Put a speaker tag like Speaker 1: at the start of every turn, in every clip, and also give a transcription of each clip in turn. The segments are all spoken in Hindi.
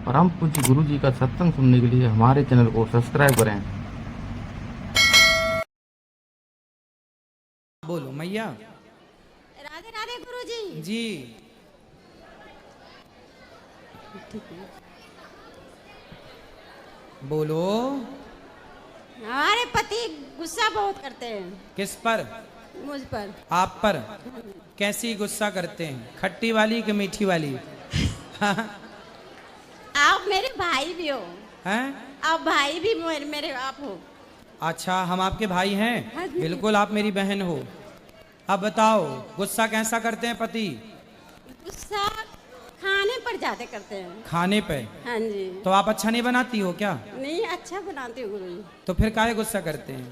Speaker 1: परम पूज्य गुरु जी का सत्संग सुनने के लिए हमारे चैनल को सब्सक्राइब करें।
Speaker 2: बोलो मैया।
Speaker 3: राधे राधे गुरुजी।
Speaker 2: जी बोलो।
Speaker 3: हमारे पति गुस्सा बहुत करते हैं
Speaker 2: किस पर?
Speaker 3: मुझ पर।
Speaker 2: आप पर? कैसी गुस्सा करते हैं, खट्टी वाली कि मीठी वाली?
Speaker 3: आप मेरे भाई भी हो।
Speaker 2: हैं?
Speaker 3: आप भाई भी मेरे आप हो।
Speaker 2: अच्छा, हम आपके भाई
Speaker 3: हाँ
Speaker 2: हैं।
Speaker 3: जी।
Speaker 2: बिल्कुल, आप मेरी बहन हो। अब बताओ, गुस्सा कैसा करते हैं पति?
Speaker 3: गुस्सा खाने पर ज्यादा करते हैं।
Speaker 2: खाने पे?
Speaker 3: हाँ जी।
Speaker 2: तो आप अच्छा नहीं बनाती हो क्या?
Speaker 3: नहीं, अच्छा बनाती हूँ गुरुजी।
Speaker 2: तो फिर काहे गुस्सा करते हैं?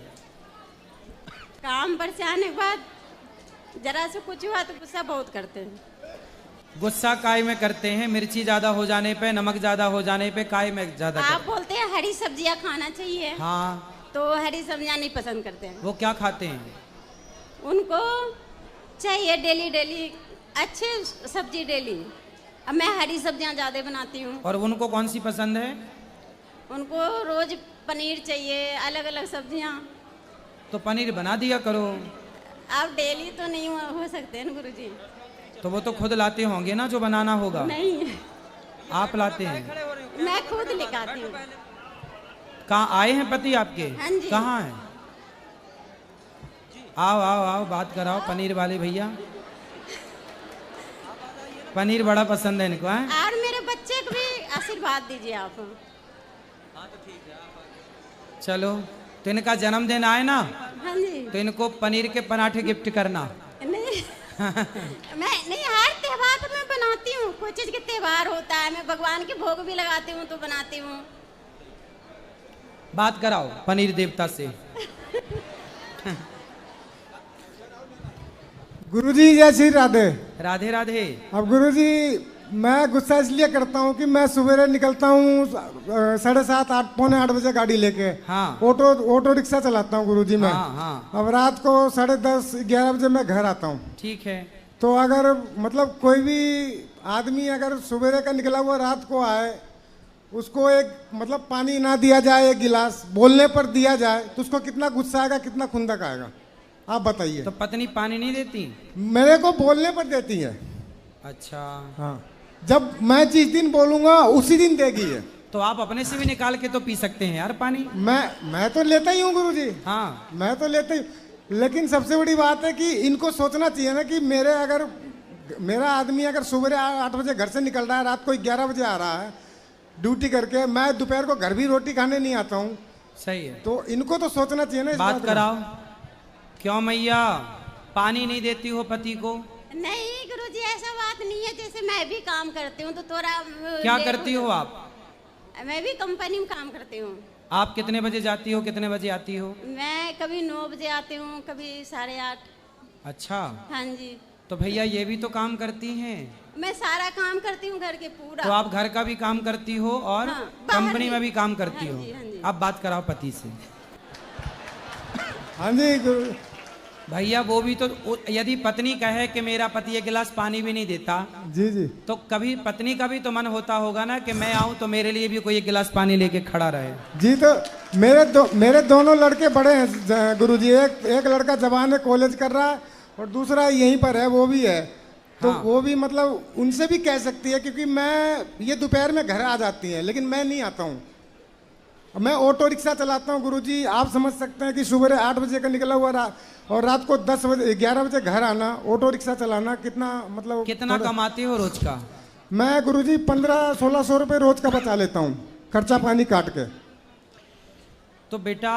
Speaker 3: काम पर से आने के बाद जरा से कुछ हुआ तो गुस्सा बहुत करते हैं।
Speaker 2: गुस्सा काय में करते हैं? मिर्ची ज्यादा हो जाने पे, नमक ज्यादा हो जाने पे, काय में ज्यादा
Speaker 3: आप
Speaker 2: करते
Speaker 3: बोलते हैं हरी सब्जियां खाना चाहिए।
Speaker 2: हैं? हाँ।
Speaker 3: तो हरी सब्जियां नहीं पसंद करते हैं।
Speaker 2: वो क्या खाते हैं?
Speaker 3: उनको चाहिए डेली डेली अच्छे सब्जी डेली। अब मैं हरी सब्जियां ज़्यादा बनाती हूँ।
Speaker 2: और उनको कौन सी पसंद है?
Speaker 3: उनको रोज पनीर चाहिए, अलग अलग सब्जियां।
Speaker 2: तो पनीर बना दिया करो।
Speaker 3: आप डेली तो नहीं हो सकते हैं गुरुजी।
Speaker 2: तो वो तो खुद लाते होंगे ना, जो बनाना होगा।
Speaker 3: नहीं,
Speaker 2: आप लाते हैं?
Speaker 3: मैं खुद निकालती हूँ।
Speaker 2: कहाँ आए हैं पति आपके?
Speaker 3: हाँ जी।
Speaker 2: कहाँ हैं? आओ आओ आओ, बात कराओ पनीर वाले भैया। पनीर बड़ा पसंद है इनको, हैं?
Speaker 3: और मेरे बच्चे को भी आशीर्वाद दीजिए आप।
Speaker 2: चलो, तो इनका जन्मदिन आए ना,
Speaker 3: हाँ जी।
Speaker 2: तो इनको पनीर के पराठे गिफ्ट करना।
Speaker 3: नहीं, मैं नहीं, हर त्योहार पर मैं बनाती हूँ। कोई चीज के त्योहार होता है, मैं भगवान के भोग भी लगाती हूँ तो बनाती हूँ।
Speaker 2: बात कराओ पनीर देवता से।
Speaker 4: गुरुजी जय श्री राधे।
Speaker 2: राधे राधे।
Speaker 4: अब गुरुजी, मैं गुस्सा इसलिए करता हूँ कि मैं सवेरे निकलता हूँ 7:30 8 पौने 8 बजे गाड़ी लेके।
Speaker 2: हाँ।
Speaker 4: ऑटो रिक्शा चलाता हूँ गुरुजी मैं।
Speaker 2: हाँ हाँ।
Speaker 4: अब रात को 10:30 11 बजे मैं घर आता हूँ।
Speaker 2: ठीक है।
Speaker 4: तो अगर मतलब कोई भी आदमी अगर सवेरे का निकला हुआ रात को आए, उसको एक मतलब पानी ना दिया जाए, एक गिलास बोलने पर दिया जाए, तो उसको कितना गुस्सा आएगा, कितना खुंदक आएगा, आप बताइए।
Speaker 2: तो पत्नी पानी नहीं देती?
Speaker 4: मेरे को बोलने पर देती है।
Speaker 2: अच्छा।
Speaker 4: हाँ, जब मैं जिस दिन बोलूंगा उसी दिन देगी है।
Speaker 2: तो आप अपने से भी निकाल के तो पी सकते हैं यार पानी।
Speaker 4: मैं तो लेता ही हूँ गुरुजी।
Speaker 2: हाँ।
Speaker 4: मैं तो लेता ही, लेकिन सबसे बड़ी बात है कि इनको सोचना चाहिए ना कि मेरा आदमी अगर सुबह 8 बजे घर से निकल रहा है, रात को 11 बजे आ रहा है ड्यूटी करके, मैं दोपहर को घर भी रोटी खाने नहीं आता हूँ।
Speaker 2: सही है।
Speaker 4: तो इनको तो सोचना चाहिए ना इस
Speaker 2: बात
Speaker 4: का।
Speaker 2: कराओ। क्यों मैया, पानी नहीं देती हो पति को?
Speaker 3: नहीं गुरुजी, ऐसा बात नहीं है। जैसे मैं भी काम करती हूँ तो थोड़ा
Speaker 2: क्या करती हो आप?
Speaker 3: मैं भी कंपनी में काम करती हूँ।
Speaker 2: आप कितने बजे जाती हो, कितने बजे आती हो?
Speaker 3: मैं कभी 9 बजे आती हूँ, कभी 8:30।
Speaker 2: अच्छा।
Speaker 3: हाँ जी।
Speaker 2: तो भैया ये भी तो काम करती हैं।
Speaker 3: मैं सारा काम करती हूँ घर के पूरा।
Speaker 2: तो आप घर का भी काम करती हो और
Speaker 3: हाँ, बाहर
Speaker 2: कंपनी में भी काम करती
Speaker 3: हाँ
Speaker 2: हो।
Speaker 3: जी, हाँ जी।
Speaker 2: अब बात कराओ पति से।
Speaker 4: हाँ जी गुरु।
Speaker 2: भैया वो भी तो, यदि पत्नी कहे कि मेरा पति एक गिलास पानी भी नहीं देता,
Speaker 4: जी जी।
Speaker 2: तो कभी पत्नी का भी तो मन होता होगा ना कि मैं आऊं तो मेरे लिए भी कोई एक गिलास पानी लेके खड़ा रहे।
Speaker 4: जी, तो मेरे दोनों लड़के बड़े हैं गुरुजी। एक लड़का जवान है, कॉलेज कर रहा है, और दूसरा यहीं पर है, वो भी है। तो
Speaker 2: हाँ।
Speaker 4: वो भी मतलब उनसे भी कह सकती है, क्योंकि ये दोपहर में घर आ जाती हैं, लेकिन मैं नहीं आता हूँ। मैं ऑटो रिक्शा चलाता हूँ गुरुजी। आप समझ सकते हैं कि सुबह 8 बजे का निकला हुआ और रात को 10 बजे 11 बजे घर आना, ऑटो रिक्शा चलाना, कितना मतलब
Speaker 2: कितना कमाते हो रोज का?
Speaker 4: मैं गुरुजी 1500-1600 रुपये रोज का बचा लेता हूँ, खर्चा पानी काट के।
Speaker 2: तो बेटा,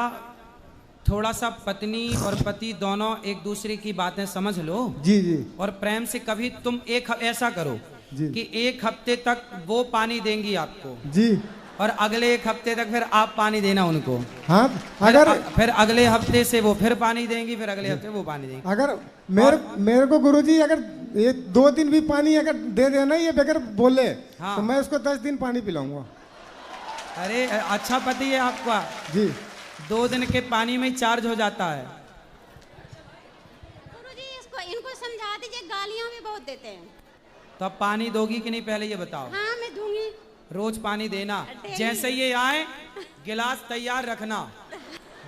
Speaker 2: थोड़ा सा पत्नी और पति दोनों एक दूसरे की बातें समझ लो।
Speaker 4: जी जी।
Speaker 2: और प्रेम से कभी तुम ऐसा करो
Speaker 4: जी।
Speaker 2: कि एक हफ्ते तक वो पानी देंगी आपको,
Speaker 4: जी।
Speaker 2: और अगले एक हफ्ते तक फिर आप पानी देना उनको।
Speaker 4: हाँ,
Speaker 2: फिर अगले हफ्ते से वो फिर पानी देंगी, फिर अगले हफ्ते वो पानी देंगी।
Speaker 4: अगर मेरे को गुरुजी अगर ये 2 दिन भी पानी अगर दे देना ये बगैर बोले,
Speaker 2: हाँ।
Speaker 4: तो मैं उसको 10 दिन पानी पिलाऊंगा।
Speaker 2: अरे अच्छा पति है आपका।
Speaker 4: जी।
Speaker 2: 2 दिन के पानी में ही चार्ज हो जाता है।
Speaker 3: गुरुजी इनको समझा दीजिए, गालियाँ भी बहुत देते हैं।
Speaker 2: तो अब पानी दोगी कि नहीं, पहले ये बताओ।
Speaker 3: हाँ, मैं दूंगी।
Speaker 2: रोज पानी देना। जैसे ये आए गिलास तैयार रखना,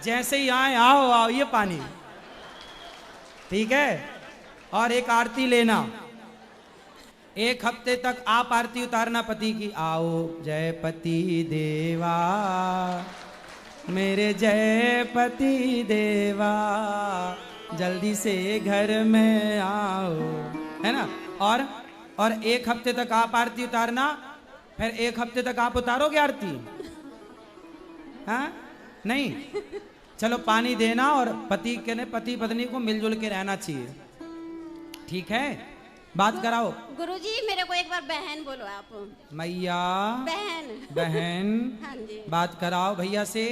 Speaker 2: जैसे ही आए आओ आओ ये पानी, ठीक है। और एक आरती लेना, एक हफ्ते तक आप आरती उतारना पति की। आओ जय पति देवा मेरे जय पति देवा, जल्दी से घर में आओ, है ना। और एक हफ्ते तक आप आरती उतारना, फिर एक हफ्ते तक आप उतारोगे आरती? हाँ नहीं, चलो पानी देना और पति पत्नी को मिलजुल के रहना चाहिए, ठीक है। बात कराओ।
Speaker 3: गुरुजी मेरे को एक बार बहन बोलो आप।
Speaker 2: मैया बहन
Speaker 3: हाँ जी।
Speaker 2: बात कराओ भैया से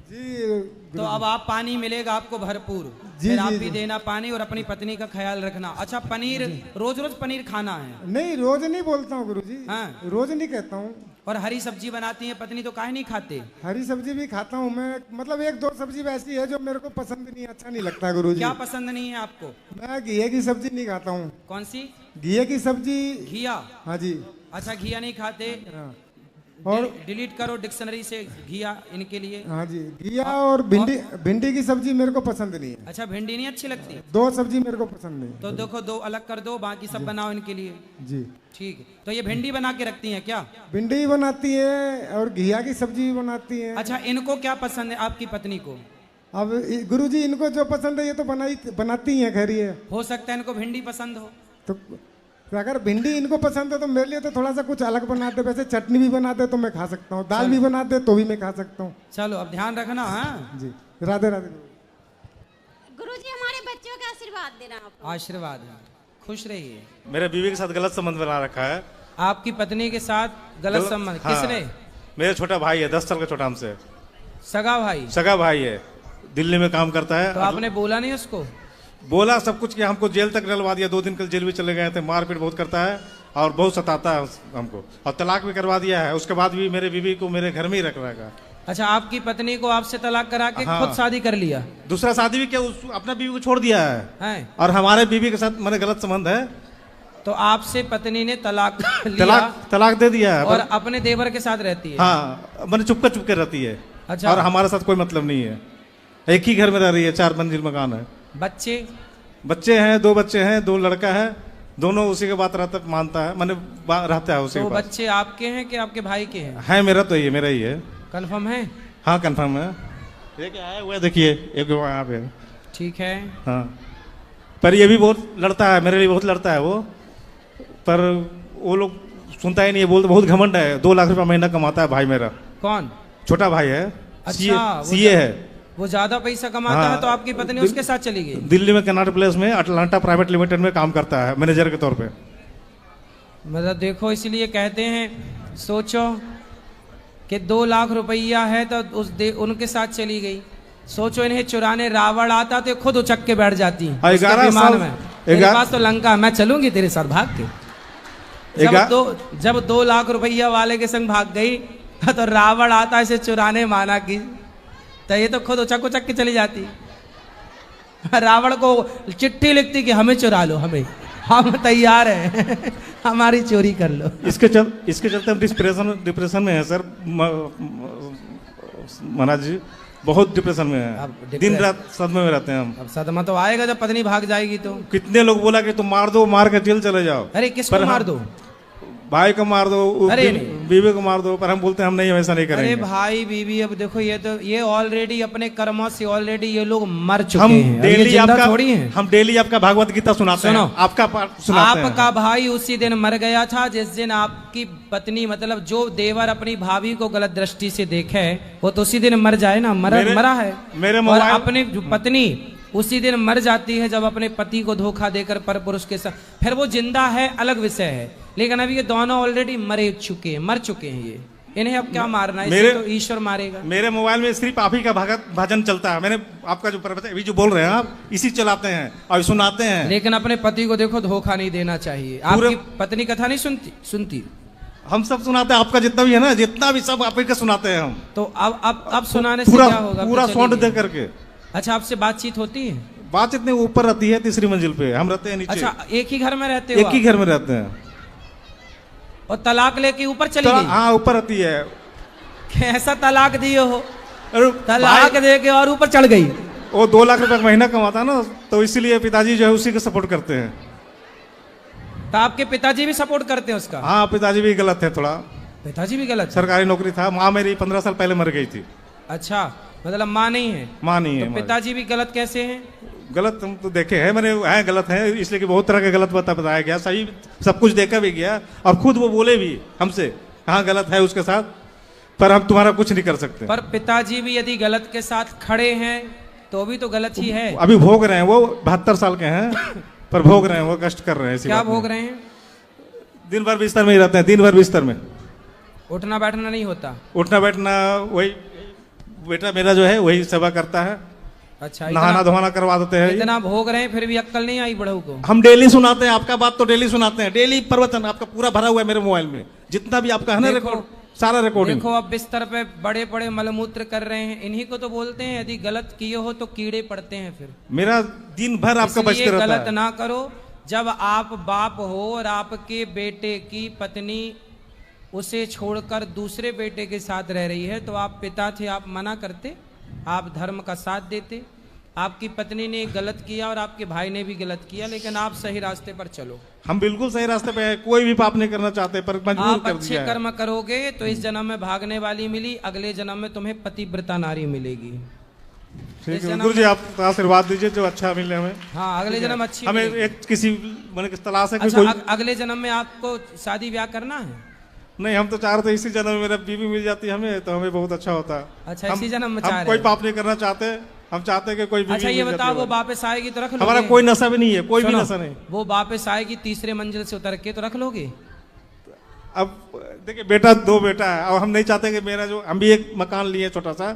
Speaker 4: जी।
Speaker 2: तो अब आप पानी मिलेगा आपको भरपूर,
Speaker 4: जी,
Speaker 2: फिर आप
Speaker 4: जी,
Speaker 2: भी
Speaker 4: जी।
Speaker 2: देना पानी और अपनी पत्नी का ख्याल रखना। अच्छा पनीर रोज रोज पनीर खाना है?
Speaker 4: नहीं रोज नहीं बोलता हूँ गुरुजी।
Speaker 2: हाँ।
Speaker 4: रोज नहीं कहता हूँ।
Speaker 2: और हरी सब्जी बनाती है पत्नी तो काहे नहीं खाते?
Speaker 4: हरी सब्जी भी खाता हूँ मैं, मतलब एक दो सब्जी वैसी है जो मेरे को पसंद नहीं, अच्छा नहीं लगता गुरुजी।
Speaker 2: क्या पसंद नहीं है आपको?
Speaker 4: मैं घिये की सब्जी नहीं खाता हूँ।
Speaker 2: कौन सी?
Speaker 4: घिये की सब्जी।
Speaker 2: घिया?
Speaker 4: हाँ जी।
Speaker 2: अच्छा घिया नहीं खाते?
Speaker 4: हाँ। और
Speaker 2: डिलीट करो डिक्शनरी से घिया इनके लिए।
Speaker 4: हाँ जी, घिया और भिंडी की सब्जी मेरे को पसंद नहीं है।
Speaker 2: अच्छा भिंडी नहीं अच्छी लगती?
Speaker 4: दो सब्जी मेरे को पसंद नहीं।
Speaker 2: तो देखो दो अलग कर दो, बाकी सब बनाओ इनके लिए।
Speaker 4: जी
Speaker 2: ठीक है। तो ये भिंडी बना के रखती हैं क्या?
Speaker 4: भिंडी बनाती है और घिया की सब्जी बनाती है।
Speaker 2: अच्छा इनको क्या पसंद है आपकी पत्नी को?
Speaker 4: अब गुरुजी इनको जो पसंद है ये तो बनाती हैं, खैर ये
Speaker 2: हो सकता है इनको भिंडी पसंद हो।
Speaker 4: तो अगर भिंडी इनको पसंद है तो मेरे लिए तो थोड़ा सा कुछ अलग बनाते, वैसे चटनी भी बनाते तो मैं खा सकता हूँ, दाल भी बनाते तो भी मैं खा सकता हूँ।
Speaker 2: चलो अब ध्यान रखना। हाँ
Speaker 4: जी राधे राधे।
Speaker 3: गुरुजी हमारे बच्चों का आशीर्वाद देना आप।
Speaker 2: आशीर्वाद है, खुश रहिए।
Speaker 5: मेरे बीवी के साथ गलत संबंध बना रखा है।
Speaker 2: आपकी पत्नी के साथ गलत संबंध?
Speaker 5: हाँ,
Speaker 2: किसने?
Speaker 5: मेरा छोटा भाई है, 10 साल का छोटा हमसे।
Speaker 2: सगा भाई?
Speaker 5: सगा भाई है, दिल्ली में काम करता है।
Speaker 2: तो आपने बोला नहीं उसको?
Speaker 5: बोला सब कुछ किया, हमको जेल तक डलवा दिया, 2 दिन कल जेल भी चले गए थे। मारपीट बहुत करता है और बहुत सताता है हमको, और तलाक भी करवा दिया है। उसके बाद भी मेरे बीवी को मेरे घर में ही रख रखा।
Speaker 2: अच्छा आपकी पत्नी को आपसे तलाक करा के
Speaker 5: हाँ।
Speaker 2: खुद शादी कर लिया?
Speaker 5: दूसरा शादी भी किया, अपना बीवी को छोड़ दिया है। और हमारे बीवी के साथ मैंने गलत संबंध है।
Speaker 2: तो आपसे पत्नी ने तलाक लिया?
Speaker 5: तलाक दे दिया है
Speaker 2: और अपने देवर के साथ रहती है?
Speaker 5: हाँ, मैंने चुपके रहती है।
Speaker 2: अच्छा।
Speaker 5: और हमारे साथ कोई मतलब नहीं है, एक ही घर में रह रही है, 4 मंजिल मकान है।
Speaker 2: बच्चे
Speaker 5: हैं, 2 बच्चे हैं, 2 लड़का है, दोनों उसी के बात मानता है, मैंने रहता है उसी
Speaker 2: तो
Speaker 5: के पास।
Speaker 2: बच्चे आपके हैं कि आपके भाई के हैं?
Speaker 5: है मेरा, तो ये मेरा ही है।
Speaker 2: कंफर्म है?
Speaker 5: हाँ कंफर्म है। ये क्या है वो देखिए, एक यहाँ पे।
Speaker 2: ठीक है।
Speaker 5: हाँ, पर ये भी बहुत लड़ता है, मेरे लिए बहुत लड़ता है वो, पर वो लोग सुनता ही नहीं है, बोलते बहुत घमंड है। 2 लाख रुपया महीना कमाता है भाई मेरा।
Speaker 2: कौन?
Speaker 5: छोटा भाई है।
Speaker 2: अच्छा,
Speaker 5: सीए है।
Speaker 2: वो ज्यादा पैसा कमाता
Speaker 5: हाँ,
Speaker 2: है तो आपकी पत्नी उसके साथ चली गई?
Speaker 5: दिल्ली में कनाट प्लेस में अटलांटा प्राइवेट लिमिटेड में काम करता है, मैनेजर के तौर पे।
Speaker 2: मतलब देखो, इसलिए कहते हैं सोचो कि 2 लाख रुपया है तो उनके साथ चली गई। सोचो इन्हें चुराने रावण आता तो खुद उचक के बैठ जाती।
Speaker 5: 11
Speaker 2: विमान में मेरे पास तो लंका, मैं चलूंगी तेरे साथ भाग के। जब 2 लाख रुपया वाले के संग भाग गई तो रावण आता इसे चुराने माना की, तो ये तो खुद उचक के चली जाती। रावण को चिट्ठी लिखती कि हमें चुरा लो, हम तैयार हैं हमारी चोरी कर लो।
Speaker 5: इसके चलते हम डिप्रेशन में है सर महाराज जी, बहुत डिप्रेशन में है, दिन रात सदमे में रहते हैं हम।
Speaker 2: अब सदमा तो आएगा जब पत्नी भाग जाएगी तो।
Speaker 5: कितने लोग बोला कि तुम मार दो, मार के जेल चले जाओ।
Speaker 2: अरे किसको मार दो?
Speaker 5: भाई को मार दो, बीवी को मार दो, पर हम बोलते हैं हम नहीं, ऐसा नहीं करेंगे।
Speaker 2: अरे भाई बीवी, अब देखो ये ऑलरेडी अपने कर्मों से ऑलरेडी ये लोग मर चुके हैं।
Speaker 5: हम डेली आपका भागवत गीता सुनाते हैं, आपका पाठ सुनाते हैं।
Speaker 2: आपका भाई उसी दिन मर गया था जिस दिन आपकी पत्नी, मतलब जो देवर अपनी भाभी को गलत दृष्टि से देखे वो तो उसी दिन मर जाए ना, मरा है। और अपनी पत्नी उसी दिन मर जाती है जब अपने पति को धोखा देकर पर पुरुष के साथ। फिर वो जिंदा है अलग विषय है, लेकिन अभी ये दोनों ऑलरेडी मर चुके हैं। ये इन्हें अब क्या मारना है? तो ईश्वर मारेगा।
Speaker 5: मेरे मोबाइल में सिर्फ आप ही का भजन चलता है। मैंने आपका जो अभी जो बोल रहे हैं आप, इसी चलाते हैं और सुनाते हैं।
Speaker 2: लेकिन अपने पति को देखो धोखा नहीं देना चाहिए। आपकी पत्नी कथा नहीं सुनती?
Speaker 5: हम सब सुनाते हैं, आपका जितना भी है ना, जितना भी सब आप ही का सुनाते हैं हम।
Speaker 2: तो अब सुनाने से क्या होगा?
Speaker 5: पूरा साउंड दे करके।
Speaker 2: अच्छा आपसे बातचीत होती है?
Speaker 5: बातचीत नहीं, ऊपर रहती है 3री मंजिल पे, हम रहते हैं नीचे।
Speaker 2: अच्छा एक ही घर में रहते हो?
Speaker 5: एक ही घर में रहते हैं।
Speaker 2: और तलाक लेके ऊपर चली गई?
Speaker 5: हाँ ऊपर आती है।
Speaker 2: कैसा तलाक दिए हो?
Speaker 5: अरे
Speaker 2: तलाक दे के और ऊपर चढ़ गई?
Speaker 5: वो 2 लाख रुपए महीना कमाता ना, तो इसीलिए पिताजी जो है उसी को सपोर्ट करते हैं।
Speaker 2: तो आपके पिताजी भी सपोर्ट करते हैं उसका?
Speaker 5: हाँ पिताजी भी गलत है थोड़ा।
Speaker 2: पिताजी भी गलत है?
Speaker 5: सरकारी नौकरी था, माँ मेरी 15 साल पहले मर गई थी।
Speaker 2: अच्छा, मतलब माँ नहीं है?
Speaker 5: माँ नहीं है।
Speaker 2: तो पिताजी भी गलत कैसे हैं?
Speaker 5: गलत हम तो देखे हैं मैंने, है गलत है, इसलिए कि बहुत तरह के गलत बताया गया, सही सब कुछ देखा भी गया, और खुद वो बोले भी हमसे हाँ गलत है उसके साथ, पर हम तुम्हारा कुछ नहीं कर सकते।
Speaker 2: पर पिताजी भी यदि गलत के साथ खड़े हैं तो भी तो गलत ही है।
Speaker 5: अभी भोग रहे हैं, वो 72 साल के हैं, पर भोग रहे हैं, वो कष्ट कर रहे हैं।
Speaker 2: क्या भोग रहे हैं?
Speaker 5: दिन भर बिस्तर में ही रहते हैं, दिन भर बिस्तर में,
Speaker 2: उठना बैठना नहीं होता?
Speaker 5: उठना बैठना वही बेटा मेरा जो है वही सेवा करता है।
Speaker 2: अच्छा,
Speaker 5: नहाना धोना करवा देते हैं।
Speaker 2: इतना भोग रहे हैं फिर भी अक्कल नहीं आई बड़ों को?
Speaker 5: हम डेली सुनाते हैं, आपका बात तो डेली सुनाते हैं, डेली प्रवचन आपका पूरा भरा हुआ है मेरे मोबाइल में, जितना भी आपका है ना रिकॉर्ड, सारा रिकॉर्डिंग।
Speaker 2: देखो अब बिस्तर पे बड़े बड़े मलमूत्र कर रहे हैं, इन्हीं को तो बोलते हैं यदि गलत किए हो तो कीड़े पड़ते हैं। फिर
Speaker 5: मेरा दिन भर आपका बचते रहता है।
Speaker 2: गलत ना करो। जब आप बाप हो और आपके बेटे की पत्नी उसे छोड़कर दूसरे बेटे के साथ रह रही है, तो आप पिता थे, आप मना करते? आप धर्म का साथ देते? आपकी पत्नी ने गलत किया और आपके भाई ने भी गलत किया, लेकिन आप सही रास्ते पर चलो।
Speaker 5: हम बिल्कुल सही रास्ते पे हैं, कोई भी पाप नहीं करना चाहते, पर मजबूर
Speaker 2: आप
Speaker 5: कर
Speaker 2: अच्छे
Speaker 5: दिया है।
Speaker 2: कर्म करोगे तो इस जन्म में भागने वाली मिली, अगले जन्म में तुम्हें पतिव्रता नारी मिलेगी।
Speaker 5: ठीक है गुरु जी, आप आशीर्वाद दीजिए जो अच्छा मिले हमें।
Speaker 2: हाँ, अगले जन्म अच्छी
Speaker 5: हमें
Speaker 2: मिलेगी।
Speaker 5: एक किसी मैंने तलाश है कि
Speaker 2: अच्छा,
Speaker 5: कोई
Speaker 2: अगले जन्म में आपको शादी ब्याह करना है?
Speaker 5: नहीं, हम तो चाह रहे थे इसी जन्म में मेरा बीवी मिल जाती हमें तो हमें बहुत अच्छा होता।
Speaker 2: अच्छा, इसी जन्म में चाह
Speaker 5: हम
Speaker 2: रहे
Speaker 5: कोई
Speaker 2: हैं?
Speaker 5: पाप नहीं करना चाहते, हम चाहते हैं कि कोई बीवी
Speaker 2: अच्छा, ये
Speaker 5: मिल
Speaker 2: बताओ
Speaker 5: जाती
Speaker 2: वो
Speaker 5: है।
Speaker 2: वापस आएगी तो रख लोगे?
Speaker 5: हमारा कोई नशा भी नहीं है, कोई भी
Speaker 2: सुनो,
Speaker 5: नशा नहीं।
Speaker 2: वो वापस आएगी तीसरे मंजिल से उतर के तो रख लोगे?
Speaker 5: अब देखिए बेटा, 2 बेटा है, और हम नहीं चाहते कि मेरा जो, हम भी एक मकान लिए छोटा सा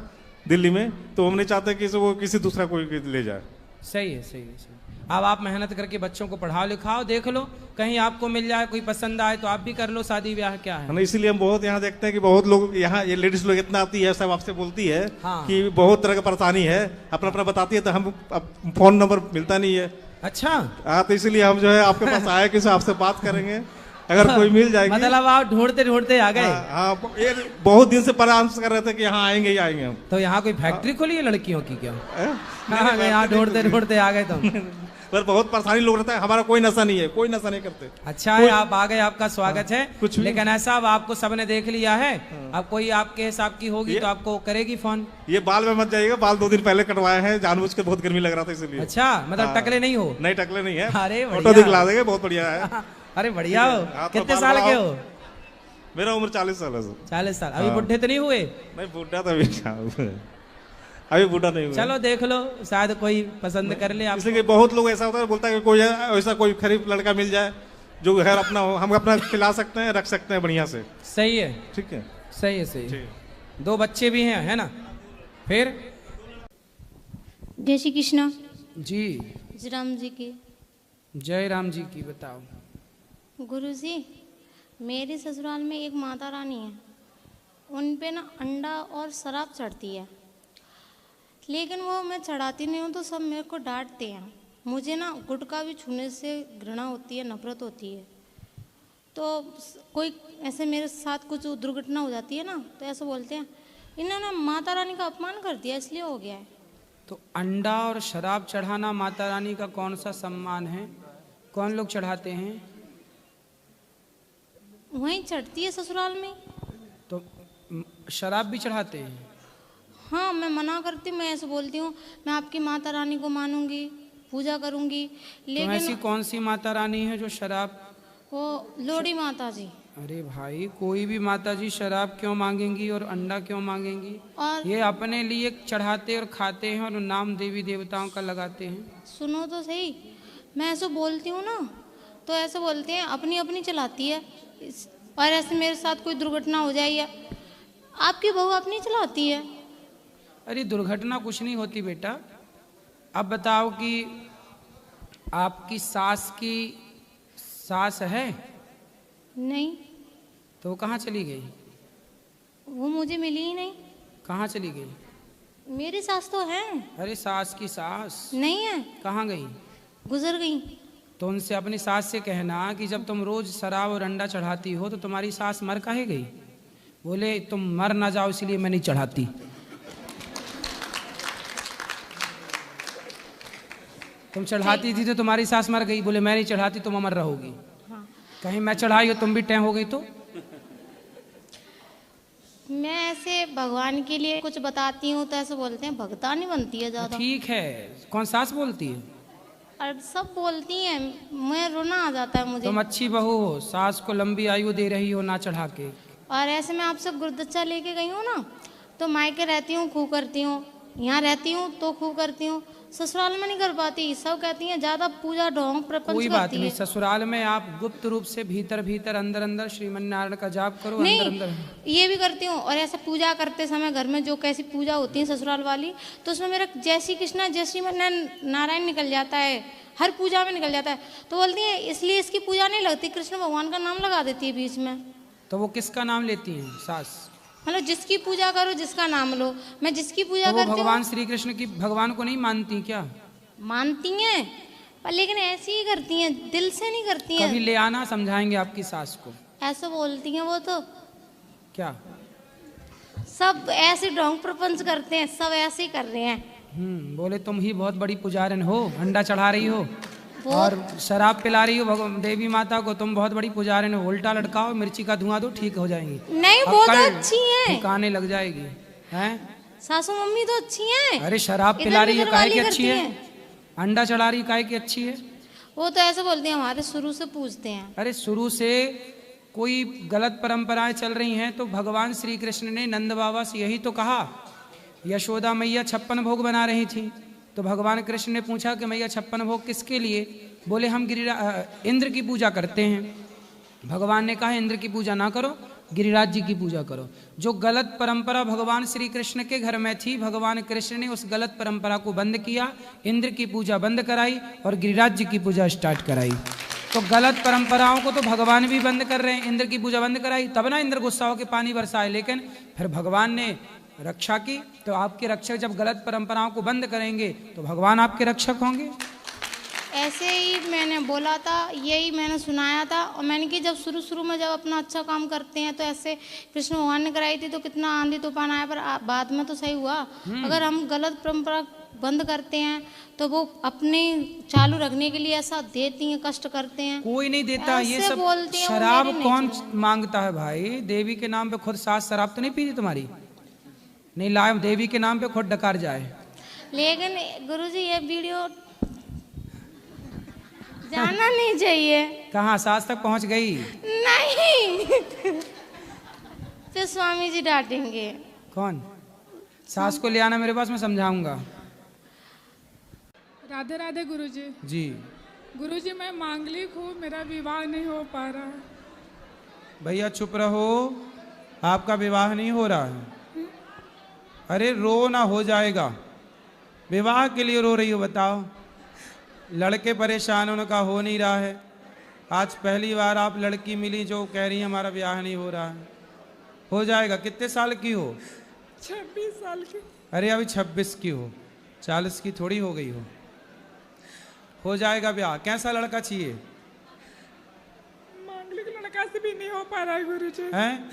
Speaker 5: दिल्ली में, तो हम नहीं चाहते कि वो किसी दूसरा कोई ले जाए।
Speaker 2: सही है, सही है, सही। अब आप मेहनत करके बच्चों को पढ़ाओ लिखाओ, देख लो कहीं आपको मिल जाए, कोई पसंद आए तो आप भी कर लो शादी ब्याह। क्या है
Speaker 5: ना, इसीलिए हम बहुत यहाँ देखते हैं कि बहुत लोग यहाँ, ये लेडीज लोग इतना आती है, सब आपसे बोलती है
Speaker 2: हाँ।
Speaker 5: कि बहुत तरह की परेशानी है, अपना अपना बताती है, तो हम अब फोन नंबर मिलता नहीं है।
Speaker 2: अच्छा,
Speaker 5: हाँ, तो इसीलिए हम जो है आपके पास आए कि आपसे बात करेंगे, अगर कोई मिल जाएगी।
Speaker 2: मतलब आप ढूंढते ढूंढते आ गए?
Speaker 5: हाँ, ये बहुत दिन से परामर्श कर रहे थे कि यहाँ आएंगे ही आएंगे हम।
Speaker 2: तो यहाँ कोई फैक्ट्री खोली है लड़कियों की क्या?
Speaker 5: हाँ,
Speaker 2: यहाँ ढूंढते ढूंढते आ गए तुम?
Speaker 5: पर बहुत परेशानी लोग रहता है, हमारा कोई नशा नहीं है, कोई नशा नहीं करते।
Speaker 2: अच्छा है, आप आ गए, आपका स्वागत है।
Speaker 5: कुछ भी।
Speaker 2: लेकिन ऐसा अब आपको सबने देख लिया है, अब कोई आपके हिसाब की होगी तो आपको करेगी फोन।
Speaker 5: ये बाल में मत जाइएगा, बाल 2 दिन पहले कटवाए हैं, जानबूझ के, बहुत गर्मी लग रहा था इसलिए।
Speaker 2: अच्छा, मतलब टकले नहीं हो?
Speaker 5: नहीं, टकले नहीं है।
Speaker 2: अरे
Speaker 5: फोटो
Speaker 2: बढ़िया।
Speaker 5: दिखला देंगे, बहुत बढ़िया है।
Speaker 2: अरे बढ़िया हो।
Speaker 5: हाँ, तो
Speaker 2: कितने
Speaker 5: बाल
Speaker 2: साल के
Speaker 5: बढ़ाओ।
Speaker 2: हो?
Speaker 5: मेरा उम्र 40 साल है।
Speaker 2: 40 साल। अभी
Speaker 5: हाँ।
Speaker 2: बुढ़े तो नहीं हुए?
Speaker 5: नहीं, बूढ़ा तो अभी क्या हुआ है। अभी बूढ़ा नहीं हुआ।
Speaker 2: चलो देख लो, शायद कोई पसंद कर ले
Speaker 5: इसलिए
Speaker 2: आपको।
Speaker 5: कि बहुत लोग ऐसा होता है, बोलता है कि कोई ऐसा कोई खरीफ लड़का मिल जाए जो घर अपना हो, हम अपना खिला सकते हैं, रख सकते हैं बढ़िया से।
Speaker 2: सही है,
Speaker 5: ठीक है,
Speaker 2: सही है, सही है।
Speaker 5: ठीक।
Speaker 2: 2 बच्चे भी हैं, है ना? फिर
Speaker 6: जय श्री कृष्ण।
Speaker 2: जी,
Speaker 6: जय राम जी की।
Speaker 2: जय राम जी की। बताओ।
Speaker 6: गुरु जी, मेरे ससुराल में एक माता रानी है, उन पे ना अंडा और शराब चढ़ती है, लेकिन वो मैं चढ़ाती नहीं हूँ तो सब मेरे को डांटते हैं। मुझे ना गुटखा भी छूने से घृणा होती है, नफरत होती है। तो कोई ऐसे मेरे साथ कुछ दुर्घटना हो जाती है ना, तो ऐसे बोलते हैं इन्होंने माता रानी का अपमान कर दिया, इसलिए हो गया है।
Speaker 2: तो अंडा और शराब चढ़ाना माता रानी का कौन सा सम्मान है? कौन लोग चढ़ाते हैं?
Speaker 6: वहीं चढ़ती है ससुराल में।
Speaker 2: तो शराब भी चढ़ाते हैं?
Speaker 6: हाँ, मैं मना करती हूँ, मैं ऐसे बोलती हूँ मैं आपकी माता रानी को मानूंगी, पूजा करूंगी,
Speaker 2: तो ऐसी
Speaker 6: लेकिन
Speaker 2: कौन सी माता रानी है जो शराब?
Speaker 6: वो लोड़ी माता जी।
Speaker 2: अरे भाई, कोई भी माता जी शराब क्यों मांगेंगी और अंडा क्यों मांगेंगी?
Speaker 6: और
Speaker 2: ये अपने लिए चढ़ाते और खाते हैं और नाम देवी देवताओं का लगाते हैं।
Speaker 6: सुनो तो सही, मैं ऐसे बोलती हूँ ना, तो ऐसे बोलते हैं अपनी अपनी चलाती है, और ऐसे मेरे साथ कोई दुर्घटना हो जाए या आपकी बहू अपनी चलाती है।
Speaker 2: अरे दुर्घटना कुछ नहीं होती बेटा। अब बताओ कि आपकी सास की सास है?
Speaker 6: नहीं,
Speaker 2: तो वो कहाँ चली गई?
Speaker 6: वो मुझे मिली ही नहीं।
Speaker 2: कहाँ चली गई?
Speaker 6: मेरी सास तो है।
Speaker 2: अरे सास की सास
Speaker 6: नहीं है,
Speaker 2: कहाँ गई?
Speaker 6: गुजर गई।
Speaker 2: तो उनसे अपनी सास से कहना कि जब तुम रोज शराब और अंडा चढ़ाती हो तो तुम्हारी सास मर काहे गई? बोले तुम मर ना जाओ इसलिए मैं नहीं चढ़ाती। तुम चढ़ाती थी तो तुम्हारी सास मर गई। बोले मैं नहीं चढ़ाती, तुम अमर रहोगी।
Speaker 6: हाँ।
Speaker 2: कहीं मैं चढ़ाई हो तुम भी टैं हो गई तो?
Speaker 6: मैं ऐसे भगवान के लिए कुछ बताती हूँ तो ऐसे बोलते हैं भगता नहीं बनती है ज्यादा।
Speaker 2: ठीक है, कौन सास बोलती है?
Speaker 6: और सब बोलती हैं, मैं रोना आ जाता है मुझे।
Speaker 2: तुम अच्छी बहू हो, सास को लंबी आयु दे रही हो ना चढ़ा के।
Speaker 6: और ऐसे मैं आपसे गुरुदक्षा लेके गई हूँ ना, तो मायके रहती हूँ खूब करती हूँ, यहाँ रहती हूँ तो खूब करती हूँ, ससुराल में नहीं कर पाती। सब कहती हैं ज्यादा पूजा ढोंग प्रपंच
Speaker 2: कोई बात
Speaker 6: करती
Speaker 2: नहीं,
Speaker 6: है।
Speaker 2: ससुराल में आप गुप्त रूप से भीतर भीतर अंदर अंदर श्रीमन नारायण का जाप करो।
Speaker 6: नहीं,
Speaker 2: अंदर अंदर
Speaker 6: ये भी करती हूँ। और ऐसे पूजा करते समय घर में जो कैसी पूजा होती है ससुराल वाली, तो उसमें मेरा जय श्री कृष्णा जय श्रीमन नारायण निकल जाता है, हर पूजा में निकल जाता है। तो बोलती है इसलिए इसकी पूजा नहीं लगती, कृष्ण भगवान का नाम लगा देती है बीच में।
Speaker 2: तो वो किसका नाम लेती हैं सास?
Speaker 6: मतलब जिसकी पूजा करो जिसका नाम लो, मैं जिसकी पूजा
Speaker 2: तो वो
Speaker 6: करती
Speaker 2: भगवान
Speaker 6: हूँ।
Speaker 2: श्री कृष्ण की भगवान को नहीं मानती क्या?
Speaker 6: मानती हैं पर लेकिन ऐसी ही करती हैं, दिल से नहीं करती
Speaker 2: कभी
Speaker 6: हैं।
Speaker 2: ले आना, समझाएंगे आपकी सास को।
Speaker 6: ऐसे बोलती हैं वो तो,
Speaker 2: क्या?
Speaker 6: सब ऐसे ढोंग प्रपंच करते हैं, सब ऐसे ही कर रहे हैं।
Speaker 2: बोले तुम ही बहुत बड़ी पुजारन हो, अंडा चढ़ा रही हो
Speaker 6: वो
Speaker 2: और शराब पिला रही हो देवी माता को, तुम बहुत बड़ी पुजारन हो। उल्टा लटकाओ, मिर्ची का धुआं दो, ठीक हो जाएंगी।
Speaker 6: नहीं, वो तो
Speaker 2: अक्कल
Speaker 6: अच्छी हैं,
Speaker 2: ठिकाने लग जाएगी। हैं?
Speaker 6: सासू मम्मी तो अच्छी हैं।
Speaker 2: अरे शराब
Speaker 6: इधर
Speaker 2: पिला रही है
Speaker 6: उधर
Speaker 2: काहे की
Speaker 6: वाली
Speaker 2: अच्छी
Speaker 6: करती
Speaker 2: है?
Speaker 6: हैं।
Speaker 2: अंडा चढ़ा रही काहे की अच्छी है?
Speaker 6: वो तो ऐसे बोलते हैं हमारे शुरू से पूछते हैं।
Speaker 2: अरे शुरू से कोई गलत परंपराएं चल रही हैं तो भगवान श्री कृष्ण ने नंद बाबा से यही तो कहा। यशोदा मैया 56 भोग बना रही थी तो भगवान कृष्ण ने पूछा कि मैया 56 भोग किसके लिए? बोले हम इंद्र की पूजा करते हैं। भगवान ने कहा इंद्र की पूजा ना करो, गिरिराज जी की पूजा करो। जो गलत परंपरा भगवान श्री कृष्ण के घर में थी, भगवान कृष्ण ने उस गलत परंपरा को बंद किया, इंद्र की पूजा बंद कराई और गिरिराज जी की पूजा स्टार्ट कराई। तो गलत परंपराओं को तो भगवान भी बंद कर रहे हैं, इंद्र की पूजा बंद कराई, तब ना इंद्र गुस्सा होकर पानी बरसाए। लेकिन फिर भगवान ने रक्षा की, तो आपके रक्षक जब गलत परंपराओं को बंद करेंगे तो भगवान आपके रक्षक होंगे।
Speaker 6: ऐसे ही मैंने बोला था, यही मैंने सुनाया था। और मैंने कि जब शुरू में जब अपना अच्छा काम करते हैं तो ऐसे कृष्ण भगवान ने कराई थी तो कितना आंधी तूफान आया, पर बाद में तो सही हुआ। अगर हम गलत परंपरा बंद करते हैं तो वो अपने चालू रखने के लिए ऐसा देती हैं, कष्ट करते हैं।
Speaker 2: कोई नहीं देता ये
Speaker 6: ऐसे
Speaker 2: सब।
Speaker 6: बोलते हैं, वो
Speaker 2: शराब
Speaker 6: मेरी
Speaker 2: कौन
Speaker 6: नहीं
Speaker 2: मांगता है भाई? देवी के नाम पे खुद सास शराब तो नहीं पीती तुम्हारी? नहीं लाए देवी के नाम पे खुद डकार जाए।
Speaker 6: लेकिन गुरुजी ये वीडियो जाना नहीं चाहिए।
Speaker 2: कहाँ सास तक पहुंच गई?
Speaker 6: नहीं फिर स्वामी जी डांटेंगे।
Speaker 2: कौन? सास को ले आना मेरे पास, मैं समझाऊंगा।
Speaker 7: राधे राधे गुरुजी।
Speaker 2: जी
Speaker 7: गुरुजी मैं मांगलिक हूँ, मेरा विवाह नहीं हो पा रहा है।
Speaker 2: भैया चुप रहो, आपका विवाह नहीं हो रहा है। अरे रो ना, हो जाएगा। विवाह के लिए रो रही हो बताओ? लड़के परेशान होने का हो नहीं रहा है। आज पहली बार आप लड़की मिली जो कह रही है हमारा ब्याह नहीं हो रहा है। हो जाएगा। कितने साल की हो?
Speaker 7: 26 साल की।
Speaker 2: अरे अभी 26 की हो, 40 की थोड़ी हो गई हो जाएगा ब्याह। कैसा लड़का चाहिए?
Speaker 7: मांगलिक लड़का से भी नहीं हो पा रहा है गुरुजी।
Speaker 2: हैं?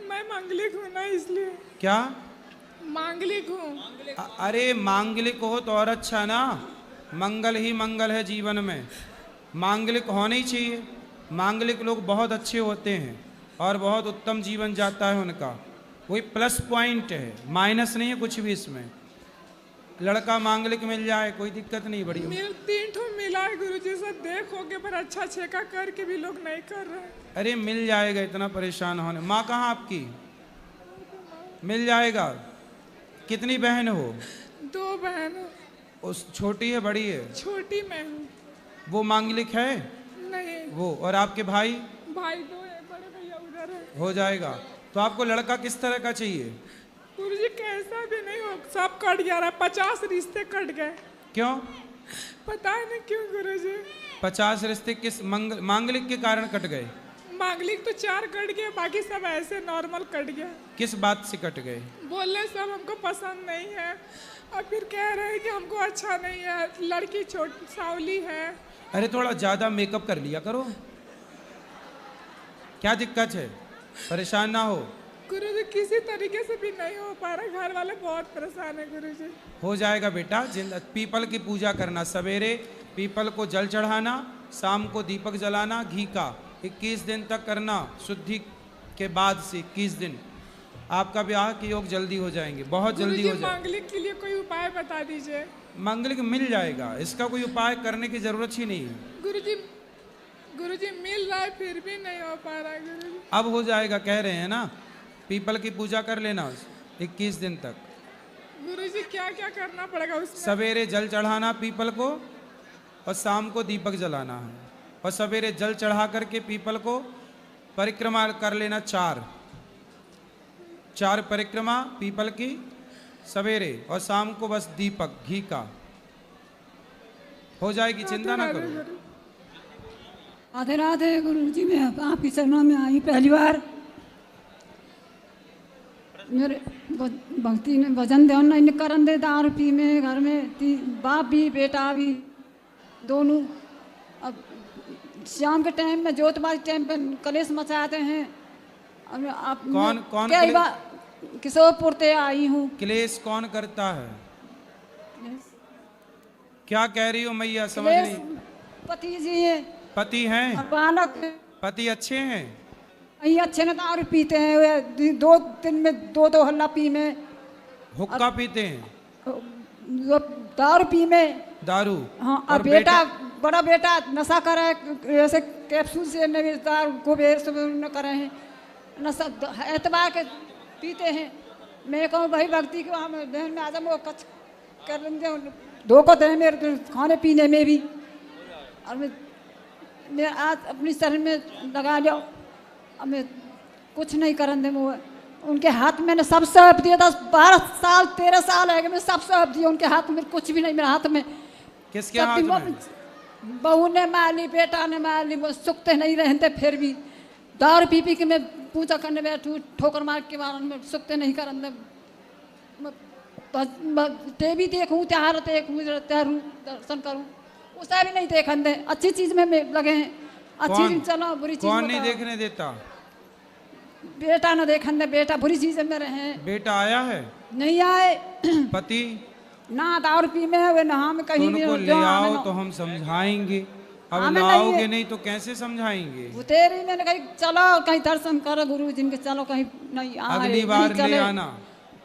Speaker 7: मैं मांगलिक हूँ ना, इसलिए।
Speaker 2: क्या
Speaker 7: मांगलिक हूँ।
Speaker 2: अरे मांगलिक हो तो और अच्छा ना, मंगल ही मंगल है जीवन में। मांगलिक होना ही चाहिए। मांगलिक लोग बहुत अच्छे होते हैं और बहुत उत्तम जीवन जाता है उनका। वही प्लस पॉइंट है, माइनस नहीं है कुछ भी इसमें। लड़का मांगलिक मिल जाए कोई दिक्कत नहीं। बड़ी
Speaker 7: 3 ठो मिला है गुरुजी, सब देखोगे पर अच्छा छेका करके भी लोग नहीं कर रहे।
Speaker 2: अरे मिल जाएगा, इतना परेशान होने। माँ कहाँ आपकी? मिल जाएगा। कितनी बहन हो?
Speaker 7: 2 बहन।
Speaker 2: उस छोटी है बड़ी है?
Speaker 7: छोटी मैं हूँ।
Speaker 2: वो मांगलिक है?
Speaker 7: नहीं।
Speaker 2: वो और आपके भाई?
Speaker 7: भाई 2 है, बड़े भैया उधर है।
Speaker 2: हो जाएगा। तो आपको लड़का किस तरह का चाहिए?
Speaker 7: गुरुजी कैसा भी नहीं हो, सब कट गया रहा। 50 रिश्ते कट गए।
Speaker 2: क्यों?
Speaker 7: पता नहीं क्यों गुरुजी।
Speaker 2: 50 रिश्ते किस मांगलिक के कारण कट गए?
Speaker 7: मांगलिक तो 4 कट गए, बाकी सब ऐसे नॉर्मल कट गया।
Speaker 2: किस बात से कट गए?
Speaker 7: बोले सब हमको पसंद नहीं है और फिर कह रहे हैं कि हमको अच्छा नहीं है, लड़की छोटी सावली है
Speaker 2: अरे थोड़ा ज्यादा मेकअप कर लिया करो। क्या दिक्कत है? परेशान ना हो।
Speaker 7: गुरुजी किसी तरीके से भी नहीं हो पा रहा, घर वाले बहुत परेशान है गुरुजी।
Speaker 2: हो जाएगा बेटा। पीपल की पूजा करना, सवेरे पीपल को जल चढ़ाना, शाम को दीपक जलाना घी का, 21 दिन तक करना। शुद्धि के बाद से 21 दिन आपका ब्याह के योग जल्दी हो जाएंगे, बहुत जल्दी हो जाएगा।
Speaker 7: मांगलिक के लिए कोई उपाय बता दीजिए।
Speaker 2: मांगलिक मिल जाएगा, इसका कोई उपाय करने की जरूरत ही नहीं है।
Speaker 7: गुरुजी मिल रहा है फिर भी नहीं हो पा रहा है गुरुजी।
Speaker 2: अब हो जाएगा, कह रहे हैं ना। पीपल की पूजा कर लेना 21 दिन तक।
Speaker 7: गुरुजी क्या क्या करना पड़ेगा उसमें?
Speaker 2: सवेरे जल चढ़ाना पीपल को और शाम को दीपक जलाना है। और सवेरे जल चढ़ा करके पीपल को परिक्रमा कर लेना 4 परिक्रमा पीपल की सवेरे, और शाम को बस दीपक घी का। हो जाएगी, चिंता ना करो।
Speaker 8: राधे राधे गुरुजी, मैं आपकी चरणों में आई पहली बार। मेरे भक्ति ने भजन दे नहीं करन दे, दारू पी में घर में बाप भी बेटा भी दोनों। अब शाम के टाइम में जोतबाजी टाइम पे कलेश मचाते हैं। अब आप
Speaker 2: कौन
Speaker 8: कई बार किशोरपुर से आई हूँ।
Speaker 2: क्लेश कौन करता है? क्या कह रही हो मैया, समझ नहीं।
Speaker 8: पति जी है।
Speaker 2: पति हैं?
Speaker 8: और बालक है।
Speaker 2: पति अच्छे हैं?
Speaker 8: यही अच्छे ने दारू पीते हैं, वे 2 दिन में 2 हल्ला पी में।
Speaker 2: हुक्का पीते हैं?
Speaker 8: दारू पी में।
Speaker 2: दारू?
Speaker 8: हाँ। और बेटा बड़ा बेटा नशा करे, ऐसे कैप्सूल से दारू को न करे हैं, नशा एतबार के पीते हैं। मैं कहूँ भाई भक्ति को हम बहन में आजम वो कच कर लेंगे, धोखा दे मेरे खाने पीने में भी। और मैं आज अपनी शरीर में लगा लिया। अब मैं कुछ नहीं करन दे। वो उनके हाथ मैंने सब सौंप दिया। 10-12 साल 13 साल है कि मैं सब सौंप दिया उनके हाथ में। कुछ भी नहीं मेरे हाथ में।
Speaker 2: किसके हाथ में?
Speaker 8: बहू ने मार ली, बेटा ने मार ली, वो सुखते नहीं रहते। फिर भी दारू पी के मैं पूजा करने बैठूँ, ठोकर मार के बारे में सुखते नहीं करन दे। टीवी देखूँ, त्योहार देखूँ, दर्शन करूँ, उसे भी नहीं देखन दे। अच्छी चीज में लगे हैं, अच्छी चीज चलो, बुरी चीज
Speaker 2: कौन नहीं देखने देता?
Speaker 8: बेटा न देखन दे। बेटा बुरी चीज में रहे।
Speaker 2: बेटा आया है?
Speaker 8: नहीं आए।
Speaker 2: पति
Speaker 8: ना दारू पी में वे नहा में कहीं भी
Speaker 2: उनको ले आओ तो हम समझाएंगे। अब लाओगे नहीं तो कैसे समझाएंगे?
Speaker 8: वो तेरी मैंने कही चलो कहीं दर्शन करो गुरु जी के, चलो कहीं नहीं आए।
Speaker 2: अगली बार ले आना।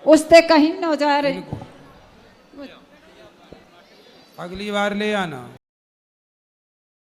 Speaker 8: उससे कहीं न जा रहे,
Speaker 2: अगली बार ले आना।